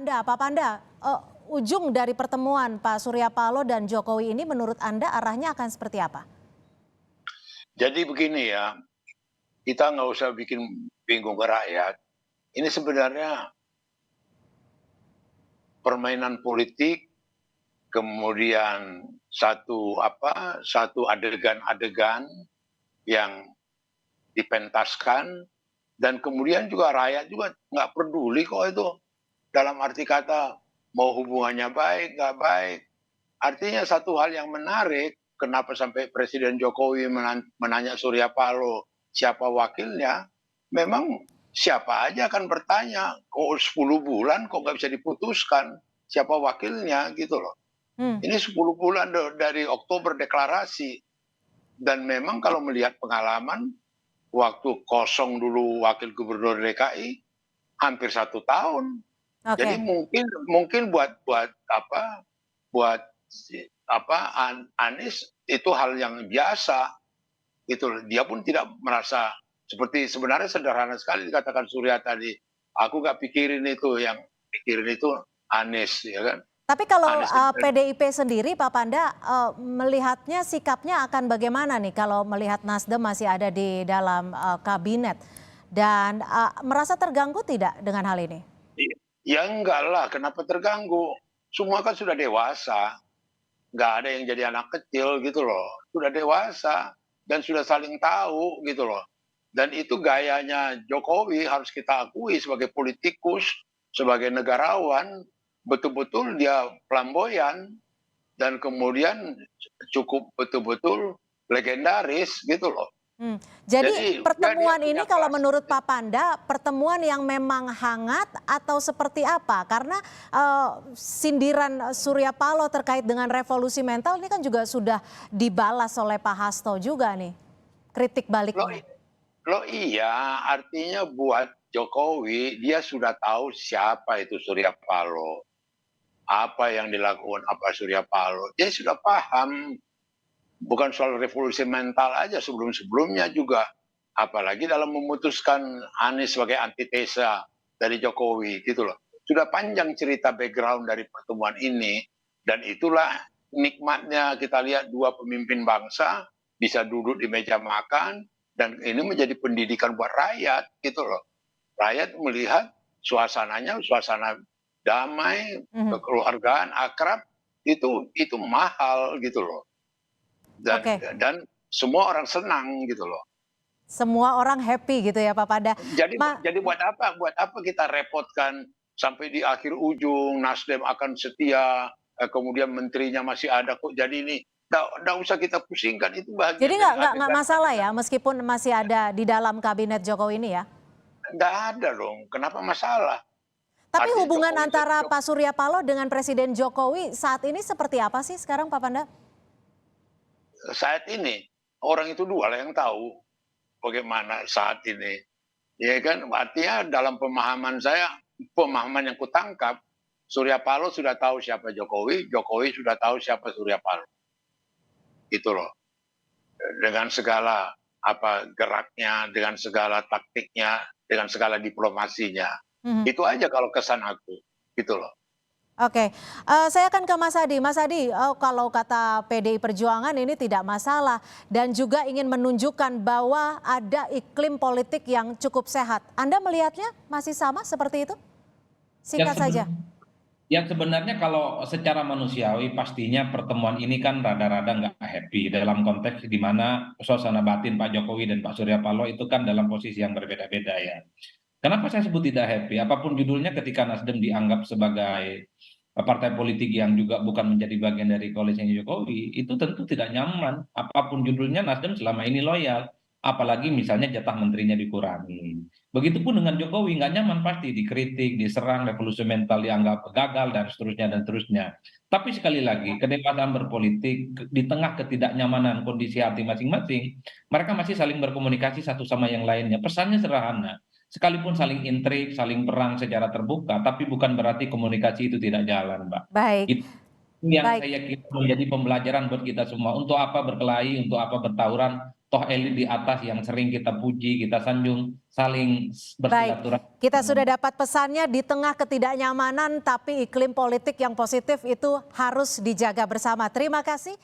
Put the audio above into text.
Pak Panda, ujung dari pertemuan Pak Surya Paloh dan Jokowi ini menurut Anda arahnya akan seperti apa? Jadi begini ya, kita nggak usah bikin bingung ke rakyat. Ini sebenarnya permainan politik, kemudian satu adegan-adegan yang dipentaskan, dan kemudian juga rakyat juga nggak peduli kok itu. Dalam arti kata mau hubungannya baik, nggak baik. Artinya satu hal yang menarik, kenapa sampai Presiden Jokowi menanya Surya Paloh siapa wakilnya, memang siapa aja akan bertanya, kok 10 bulan kok nggak bisa diputuskan siapa wakilnya gitu loh. Hmm, Ini 10 bulan dari Oktober deklarasi. Dan memang kalau melihat pengalaman, waktu kosong dulu wakil gubernur DKI, hampir 1 tahun. Jadi oke. mungkin buat Anies itu hal yang biasa gitu loh. Dia pun tidak merasa seperti sebenarnya sederhana sekali dikatakan Surya tadi. Aku nggak pikirin itu, yang pikirin itu Anies ya kan. Tapi kalau Anies PDIP sendiri, Pak Panda, melihatnya sikapnya akan bagaimana nih kalau melihat Nasdem masih ada di dalam kabinet dan merasa terganggu tidak dengan hal ini? ya enggak lah, kenapa terganggu? Semua kan sudah dewasa, nggak ada yang jadi anak kecil gitu loh. Sudah dewasa dan sudah saling tahu gitu loh. Dan itu gayanya Jokowi harus kita akui sebagai politikus, sebagai negarawan, betul-betul dia flamboyan dan kemudian cukup betul-betul legendaris gitu loh. Hmm. Jadi Jadi ya dia pertemuan punya ini kalau kelas. menurut Pak Panda, pertemuan yang memang hangat atau seperti apa? Karena sindiran Surya Paloh terkait dengan revolusi mental ini kan juga sudah dibalas oleh Pak Hasto juga nih, kritik Loh, baliknya. loh iya, artinya buat Jokowi dia sudah tahu siapa itu Surya Paloh. Apa yang dilakukan apa Surya Paloh. Dia sudah paham, bukan soal revolusi mental aja, sebelum-sebelumnya juga. Apalagi dalam memutuskan Anies sebagai antitesa dari Jokowi gitu loh. Sudah panjang cerita background dari pertemuan ini, dan itulah nikmatnya kita lihat dua pemimpin bangsa bisa duduk di meja makan, dan ini menjadi pendidikan buat rakyat gitu loh. Rakyat melihat suasananya, suasana damai, Mhm. kekeluargaan, akrab, itu mahal gitu loh. Dan Oke, dan semua orang senang gitu loh. semua orang happy gitu ya Pak Panda. Jadi Ma jadi buat apa? Buat apa kita repotkan sampai di akhir ujung Nasdem akan setia, kemudian menterinya masih ada kok jadi ini. Nggak usah kita pusingkan, itu jadi bagian dari nggak masalah adegan-adegan. ya meskipun masih ada di dalam kabinet Jokowi ini ya? Nggak ada dong, kenapa masalah? Tapi Artinya hubungan Jokowi antara Pak Surya Paloh dengan Presiden Jokowi saat ini seperti apa sih sekarang Pak Panda? saat ini, orang itu dua lah yang tahu bagaimana saat ini. Ya kan, artinya dalam pemahaman saya, pemahaman yang kutangkap, Surya Paloh sudah tahu siapa Jokowi, Jokowi sudah tahu siapa Surya Paloh. Gitu loh. Dengan segala geraknya, dengan segala taktiknya, dengan segala diplomasinya. Mhm. Itu aja kalau kesan aku. Gitu loh. Oke, saya akan ke Mas Adi. Mas Adi, kalau kata PDI Perjuangan ini tidak masalah dan juga ingin menunjukkan bahwa ada iklim politik yang cukup sehat. Anda melihatnya masih sama seperti itu? Ya, Singkat saja. sebenarnya kalau secara manusiawi pastinya pertemuan ini kan rada-rada nggak happy dalam konteks di mana suasana batin Pak Jokowi dan Pak Surya Paloh itu kan dalam posisi yang berbeda-beda ya. Kenapa saya sebut tidak happy? Apapun judulnya ketika Nasdem dianggap sebagai partai politik yang juga bukan menjadi bagian dari koalisinya Jokowi, itu tentu tidak nyaman. Apapun judulnya Nasdem selama ini loyal. Apalagi misalnya jatah menterinya dikurangi. Begitupun dengan Jokowi, nggak nyaman pasti dikritik, diserang, revolusi mental dianggap gagal, dan seterusnya, dan seterusnya. Tapi sekali lagi, kedewasaan berpolitik, di tengah ketidaknyamanan kondisi hati masing-masing, mereka masih saling berkomunikasi satu sama yang lainnya. Pesannya sederhana, sekalipun saling intrik, saling perang secara terbuka, tapi bukan berarti komunikasi itu tidak jalan, Mbak. Baik, Itu yang baik. saya kira menjadi pembelajaran buat kita semua. Untuk apa berkelahi, untuk apa bertawuran, toh elit di atas yang sering kita puji, kita sanjung, saling Baik, bersilaturahmi. kita sudah dapat pesannya di tengah ketidaknyamanan, tapi iklim politik yang positif itu harus dijaga bersama. Terima kasih.